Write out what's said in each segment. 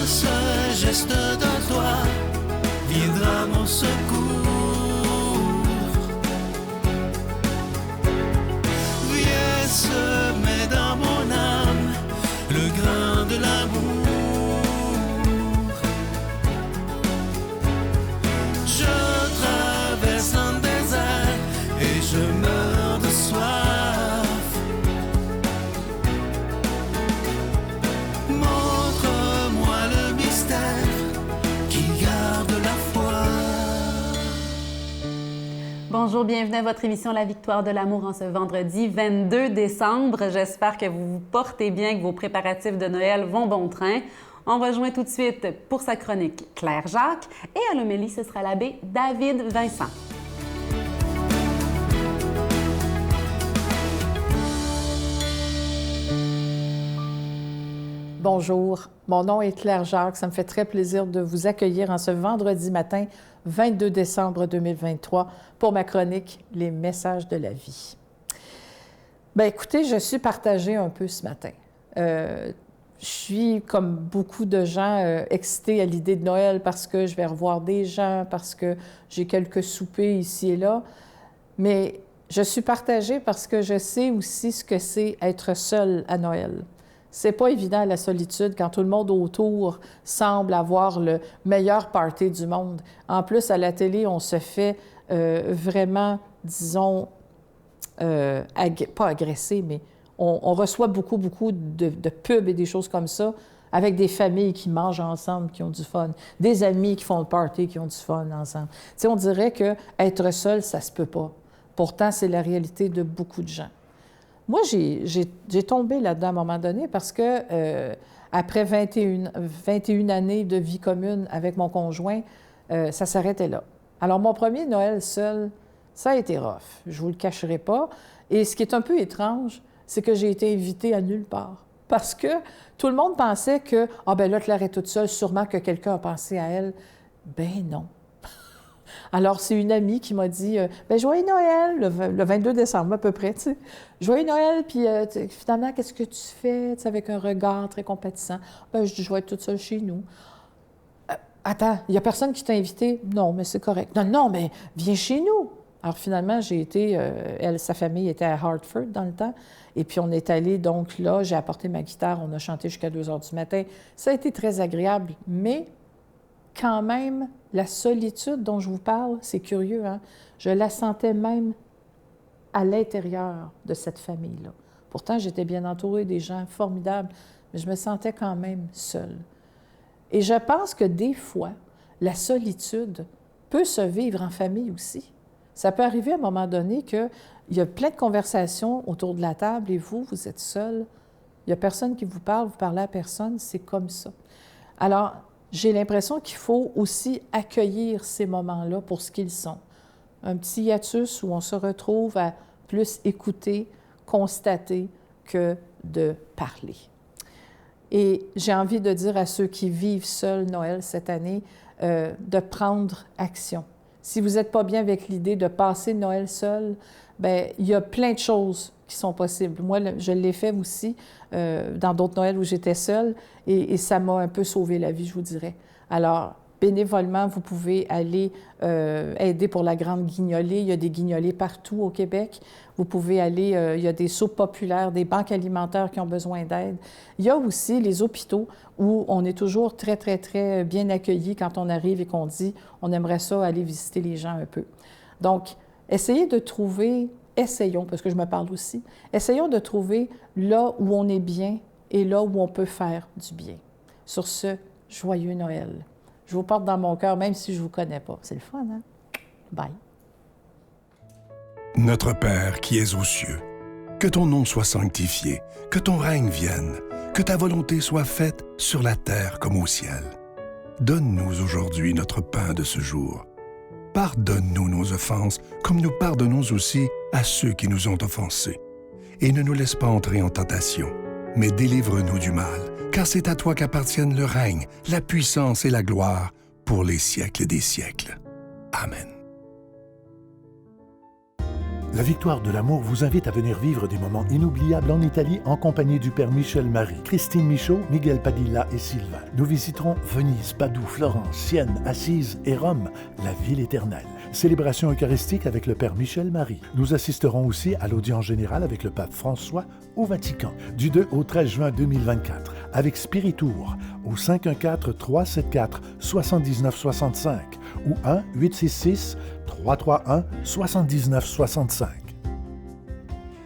un seul geste de toi viendra mon secours. Viens semer dans mon âme le grain de l'amour. Je traverse un désert et je meurs de soif. Montre-moi le mystère qui garde la foi. Bonjour, bienvenue à votre émission La Victoire de l'amour en ce vendredi 22 décembre. J'espère que vous vous portez bien, que vos préparatifs de Noël vont bon train. On rejoint tout de suite pour sa chronique Claire Jacques et à l'homélie, ce sera l'abbé David Vincent. Bonjour, mon nom est Claire Jacques. Ça me fait très plaisir de vous accueillir en ce vendredi matin, 22 décembre 2023, pour ma chronique « Les messages de la vie ». Bien, écoutez, je suis partagée un peu ce matin. Je suis, comme beaucoup de gens, excitée à l'idée de Noël parce que je vais revoir des gens, parce que j'ai quelques soupers ici et là. Mais je suis partagée parce que je sais aussi ce que c'est être seule à Noël. C'est pas évident, la solitude, quand tout le monde autour semble avoir le meilleur party du monde. En plus, à la télé, on se fait vraiment, disons, pas agresser, mais on reçoit beaucoup de pubs et des choses comme ça, avec des familles qui mangent ensemble, qui ont du fun, des amis qui font le party, qui ont du fun ensemble. Tu sais, on dirait qu'être seul, ça se peut pas. Pourtant, c'est la réalité de beaucoup de gens. Moi, j'ai tombé là-dedans à un moment donné parce que après 21 années de vie commune avec mon conjoint, ça s'arrêtait là. Alors, mon premier Noël seul, ça a été rough. Je ne vous le cacherai pas. Et ce qui est un peu étrange, c'est que j'ai été invitée à nulle part. Parce que tout le monde pensait que, ah ben là, Claire est toute seule, sûrement que quelqu'un a pensé à elle. Ben non. Alors, c'est une amie qui m'a dit « Bien, joyeux Noël », le 22 décembre à peu près, tu sais. « Joyeux Noël, puis finalement, qu'est-ce que tu fais? » Tu sais, avec un regard très compatissant. « Bien, je dis, je vais être toute seule chez nous. » Attends, il n'y a personne qui t'a invité? Non, mais c'est correct. Non, mais viens chez nous. Alors, finalement, j'ai été, sa famille était à Hartford dans le temps. Et puis, on est allé donc là, j'ai apporté ma guitare, on a chanté jusqu'à 2 heures du matin. Ça a été très agréable, mais quand même, la solitude dont je vous parle, c'est curieux, hein? Je la sentais même à l'intérieur de cette famille-là. Pourtant, j'étais bien entourée des gens formidables, mais je me sentais quand même seule. Et je pense que des fois, la solitude peut se vivre en famille aussi. Ça peut arriver à un moment donné qu'il y a plein de conversations autour de la table et vous êtes seul. Il n'y a personne qui vous parle, vous parlez à personne, c'est comme ça. Alors, j'ai l'impression qu'il faut aussi accueillir ces moments-là pour ce qu'ils sont. Un petit hiatus où on se retrouve à plus écouter, constater que de parler. Et j'ai envie de dire à ceux qui vivent seuls Noël cette année, de prendre action. Si vous n'êtes pas bien avec l'idée de passer Noël seul, bien, il y a plein de choses qui sont possibles. Moi, je l'ai fait aussi dans d'autres Noëls où j'étais seule et ça m'a un peu sauvé la vie, je vous dirais. Alors, bénévolement, vous pouvez aller aider pour la grande guignolée. Il y a des guignolées partout au Québec. Vous pouvez aller, il y a des soupes populaires, des banques alimentaires qui ont besoin d'aide. Il y a aussi les hôpitaux où on est toujours très, très, très bien accueillis quand on arrive et qu'on dit on aimerait ça aller visiter les gens un peu. Donc, essayez de trouver... Essayons, parce que je me parle aussi, essayons de trouver là où on est bien et là où on peut faire du bien. Sur ce, joyeux Noël. Je vous porte dans mon cœur, même si je ne vous connais pas. C'est le fun, hein? Bye. Notre Père qui es aux cieux, que ton nom soit sanctifié, que ton règne vienne, que ta volonté soit faite sur la terre comme au ciel. Donne-nous aujourd'hui notre pain de ce jour. Pardonne-nous nos offenses, comme nous pardonnons aussi à ceux qui nous ont offensés. Et ne nous laisse pas entrer en tentation, mais délivre-nous du mal, car c'est à toi qu'appartiennent le règne, la puissance et la gloire pour les siècles des siècles. Amen. La Victoire de l'amour vous invite à venir vivre des moments inoubliables en Italie en compagnie du Père Michel Marie, Christine Michaud, Miguel Padilla et Sylvain. Nous visiterons Venise, Padoue, Florence, Sienne, Assise et Rome, la ville éternelle. Célébration eucharistique avec le Père Michel Marie. Nous assisterons aussi à l'audience générale avec le pape François au Vatican, du 2 au 13 juin 2024, avec Spiritour au 514-374-7965 ou 1-866-331-7965.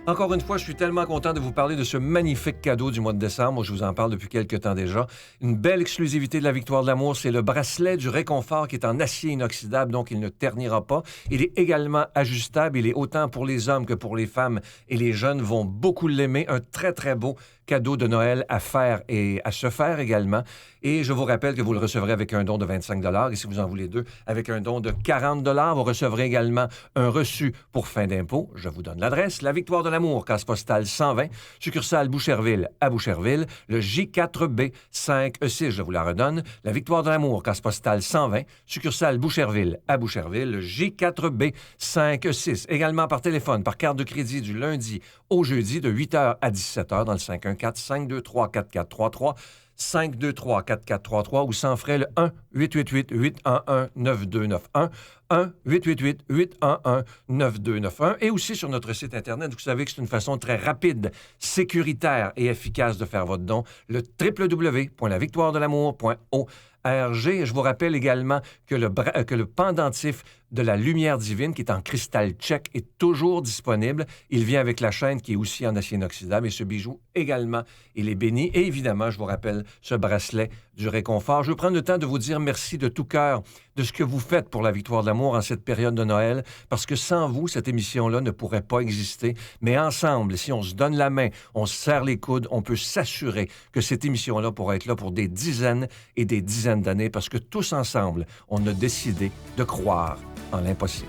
Encore une fois, je suis tellement content de vous parler de ce magnifique cadeau du mois de décembre. Je vous en parle depuis quelques temps déjà. Une belle exclusivité de la Victoire de l'amour, c'est le bracelet du réconfort qui est en acier inoxydable, donc il ne ternira pas. Il est également ajustable. Il est autant pour les hommes que pour les femmes. Et les jeunes vont beaucoup l'aimer. Un très, très beau cadeau de Noël à faire et à se faire également. Et je vous rappelle que vous le recevrez avec un don de 25 $. Et si vous en voulez deux, avec un don de 40 $. Vous recevrez également un reçu pour fin d'impôt. Je vous donne l'adresse. La Victoire de l'amour, case postale 120, succursale Boucherville à Boucherville, le J4B 5E6. Je vous la redonne. La Victoire de l'amour, case postale 120, succursale Boucherville à Boucherville, le J4B 5E6. Également par téléphone, par carte de crédit du lundi au jeudi de 8h à 17h dans le 514-523-4433. 523-4433 ou sans frais le 1-888-811-9291. 1-888-811-9291. Et aussi sur notre site Internet, vous savez que c'est une façon très rapide, sécuritaire et efficace de faire votre don, le www.lavictoiredelamour.org. Je vous rappelle également que le pendentif de la lumière divine, qui est en cristal tchèque, est toujours disponible. Il vient avec la chaîne qui est aussi en acier inoxydable et ce bijou également, il est béni. Et évidemment, je vous rappelle ce bracelet du réconfort. Je veux prendre le temps de vous dire merci de tout cœur de ce que vous faites pour la Victoire de l'amour en cette période de Noël, parce que sans vous, cette émission-là ne pourrait pas exister. Mais ensemble, si on se donne la main, on se serre les coudes, on peut s'assurer que cette émission-là pourra être là pour des dizaines et des dizaines d'années, parce que tous ensemble, on a décidé de croire en l'impossible.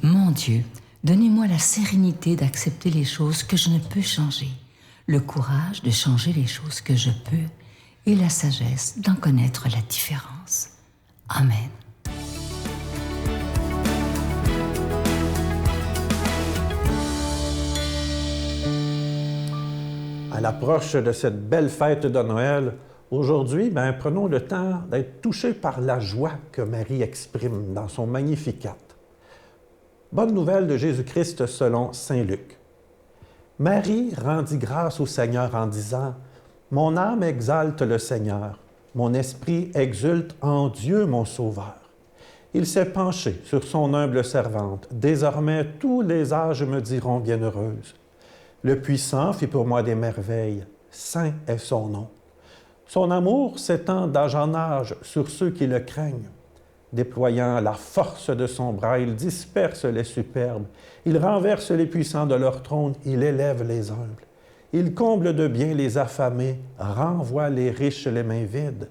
Mon Dieu, donnez-moi la sérénité d'accepter les choses que je ne peux changer, le courage de changer les choses que je peux et la sagesse d'en connaître la différence. Amen. À l'approche de cette belle fête de Noël, aujourd'hui, prenons le temps d'être touchés par la joie que Marie exprime dans son Magnificat. Bonne nouvelle de Jésus-Christ selon saint Luc. Marie rendit grâce au Seigneur en disant « Mon âme exalte le Seigneur, mon esprit exulte en Dieu mon Sauveur. Il s'est penché sur son humble servante. Désormais, tous les âges me diront bienheureuse. Le Puissant fit pour moi des merveilles. Saint est son nom. Son amour s'étend d'âge en âge sur ceux qui le craignent. Déployant la force de son bras, il disperse les superbes. Il renverse les puissants de leur trône. Il élève les humbles. Il comble de bien les affamés, renvoie les riches les mains vides.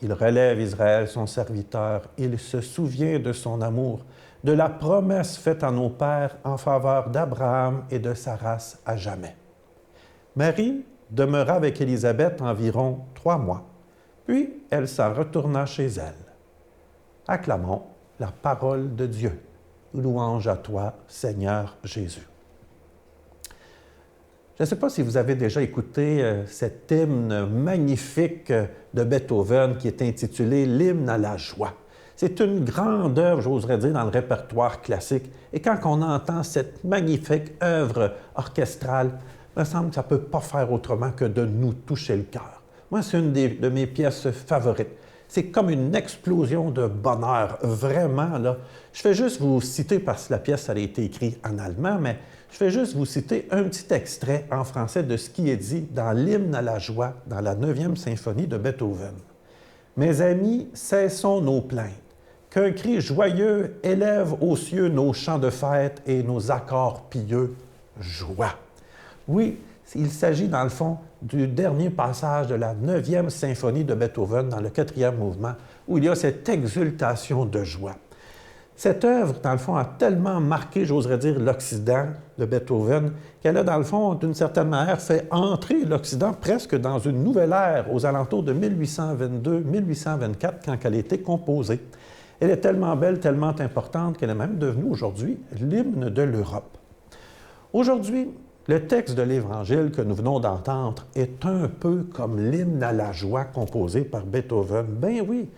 Il relève Israël, son serviteur. Il se souvient de son amour, de la promesse faite à nos pères en faveur d'Abraham et de sa race à jamais. Marie demeura avec Élisabeth environ 3 mois, puis elle s'en retourna chez elle. Acclamons la parole de Dieu. Louange à toi, Seigneur Jésus. Je ne sais pas si vous avez déjà écouté cet hymne magnifique de Beethoven qui est intitulé « L'hymne à la joie ». C'est une grande œuvre, j'oserais dire, dans le répertoire classique. Et quand on entend cette magnifique œuvre orchestrale, il me semble que ça ne peut pas faire autrement que de nous toucher le cœur. Moi, c'est une de mes pièces favorites. C'est comme une explosion de bonheur, vraiment, là. Je vais juste vous citer, parce que la pièce, elle a été écrite en allemand, mais je vais juste vous citer un petit extrait en français de ce qui est dit dans l'hymne à la joie, dans la 9e symphonie de Beethoven. « Mes amis, cessons nos plaintes. Qu'un cri joyeux élève aux cieux nos chants de fête et nos accords pieux. Joie. » Oui, il s'agit dans le fond du dernier passage de la 9e symphonie de Beethoven dans le 4e mouvement, où il y a cette exultation de joie. Cette œuvre, dans le fond, a tellement marqué, j'oserais dire, l'Occident de Beethoven, qu'elle a, dans le fond, d'une certaine manière, fait entrer l'Occident presque dans une nouvelle ère aux alentours de 1822-1824, quand elle a été composée. Elle est tellement belle, tellement importante qu'elle est même devenue aujourd'hui l'hymne de l'Europe. Aujourd'hui, le texte de l'Évangile que nous venons d'entendre est un peu comme l'hymne à la joie composé par Beethoven. Ben oui,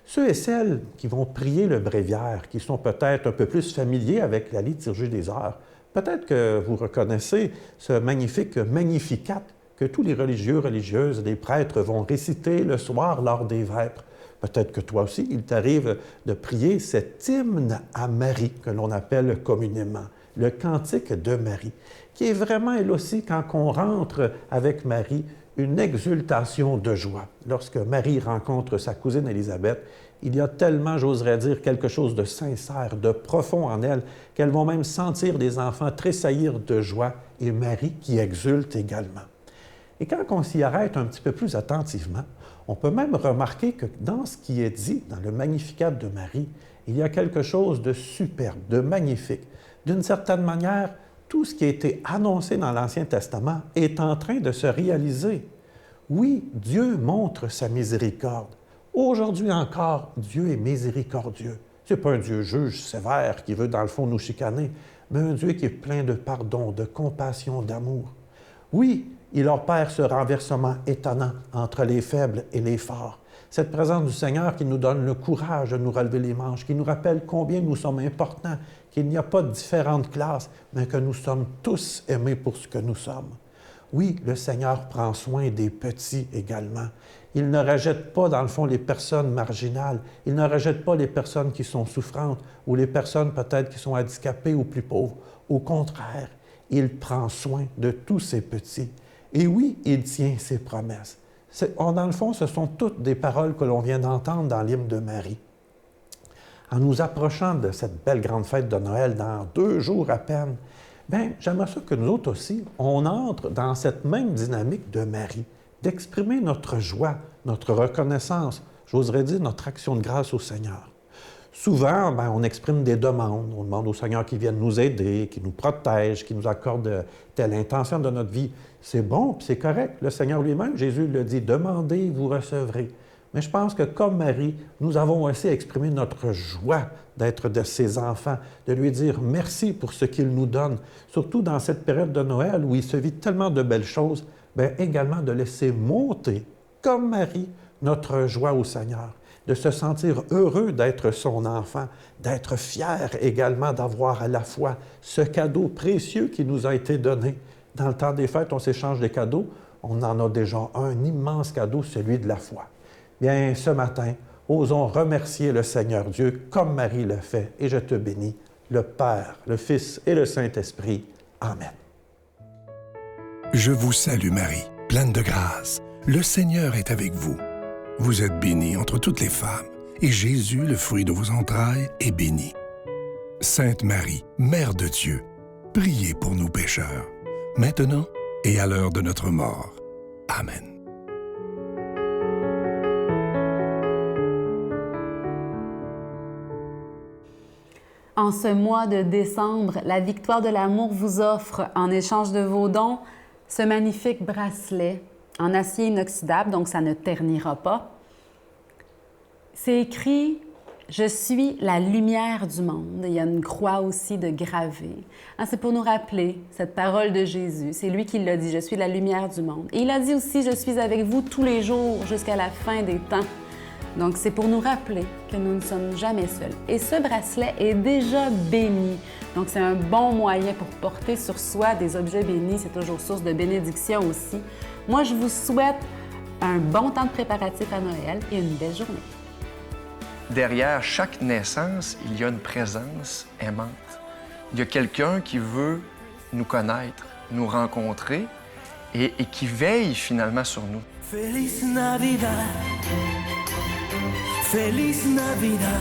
ceux et celles qui vont prier le bréviaire, qui sont peut-être un peu plus familiers avec la liturgie des heures, peut-être que vous reconnaissez ce magnifique Magnificat que tous les religieux, religieuses, les prêtres vont réciter le soir lors des vêpres. Peut-être que toi aussi, il t'arrive de prier cet hymne à Marie que l'on appelle communément le cantique de Marie, qui est vraiment, elle aussi, quand on rentre avec Marie, une exultation de joie. Lorsque Marie rencontre sa cousine Élisabeth, il y a tellement, j'oserais dire, quelque chose de sincère, de profond en elle, qu'elles vont même sentir les enfants tressaillir de joie, et Marie qui exulte également. Et quand on s'y arrête un petit peu plus attentivement, on peut même remarquer que dans ce qui est dit, dans le Magnificat de Marie, il y a quelque chose de superbe, de magnifique. D'une certaine manière, tout ce qui a été annoncé dans l'Ancien Testament est en train de se réaliser. Oui, Dieu montre sa miséricorde. Aujourd'hui encore, Dieu est miséricordieux. Ce n'est pas un Dieu juge sévère qui veut, dans le fond, nous chicaner, mais un Dieu qui est plein de pardon, de compassion, d'amour. Oui, il opère ce renversement étonnant entre les faibles et les forts. Cette présence du Seigneur qui nous donne le courage de nous relever les manches, qui nous rappelle combien nous sommes importants, qu'il n'y a pas de différentes classes, mais que nous sommes tous aimés pour ce que nous sommes. Oui, le Seigneur prend soin des petits également. Il ne rejette pas, dans le fond, les personnes marginales. Il ne rejette pas les personnes qui sont souffrantes ou les personnes peut-être qui sont handicapées ou plus pauvres. Au contraire, il prend soin de tous ces petits. Et oui, il tient ses promesses. Dans le fond, ce sont toutes des paroles que l'on vient d'entendre dans l'hymne de Marie. En nous approchant de cette belle grande fête de Noël dans 2 jours à peine, bien, j'aimerais ça que nous autres aussi, on entre dans cette même dynamique de Marie, d'exprimer notre joie, notre reconnaissance, j'oserais dire notre action de grâce au Seigneur. Souvent, bien, on exprime des demandes. On demande au Seigneur qu'il vienne nous aider, qu'il nous protège, qu'il nous accorde telle intention de notre vie. C'est bon, puis c'est correct. Le Seigneur lui-même, Jésus le dit, « Demandez, vous recevrez ». Mais je pense que comme Marie, nous avons aussi exprimé notre joie d'être de ses enfants, de lui dire merci pour ce qu'il nous donne, surtout dans cette période de Noël où il se vit tellement de belles choses, bien également de laisser monter, comme Marie, notre joie au Seigneur, de se sentir heureux d'être son enfant, d'être fier également d'avoir à la fois ce cadeau précieux qui nous a été donné. Dans le temps des fêtes, on s'échange des cadeaux, on en a déjà un immense cadeau, celui de la foi. Bien, ce matin, osons remercier le Seigneur Dieu comme Marie le fait, et je te bénis, le Père, le Fils et le Saint-Esprit. Amen. Je vous salue Marie, pleine de grâce. Le Seigneur est avec vous. Vous êtes bénie entre toutes les femmes, et Jésus, le fruit de vos entrailles, est béni. Sainte Marie, Mère de Dieu, priez pour nous pécheurs, maintenant et à l'heure de notre mort. Amen. En ce mois de décembre, la Victoire de l'amour vous offre, en échange de vos dons, ce magnifique bracelet en acier inoxydable, donc ça ne ternira pas. C'est écrit « Je suis la lumière du monde ». Il y a une croix aussi de gravée. C'est pour nous rappeler cette parole de Jésus. C'est lui qui l'a dit « Je suis la lumière du monde ». Et il a dit aussi « Je suis avec vous tous les jours jusqu'à la fin des temps ». Donc, c'est pour nous rappeler que nous ne sommes jamais seuls. Et ce bracelet est déjà béni. Donc, c'est un bon moyen pour porter sur soi des objets bénis. C'est toujours source de bénédiction aussi. Moi, je vous souhaite un bon temps de préparatif à Noël et une belle journée. Derrière chaque naissance, il y a une présence aimante. Il y a quelqu'un qui veut nous connaître, nous rencontrer et qui veille finalement sur nous. Feliz Navidad. Feliz Navidad,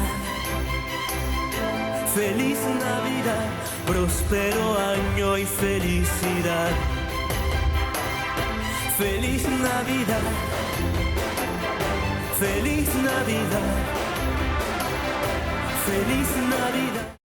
feliz Navidad, próspero año y felicidad. Feliz Navidad, feliz Navidad, Feliz Navidad.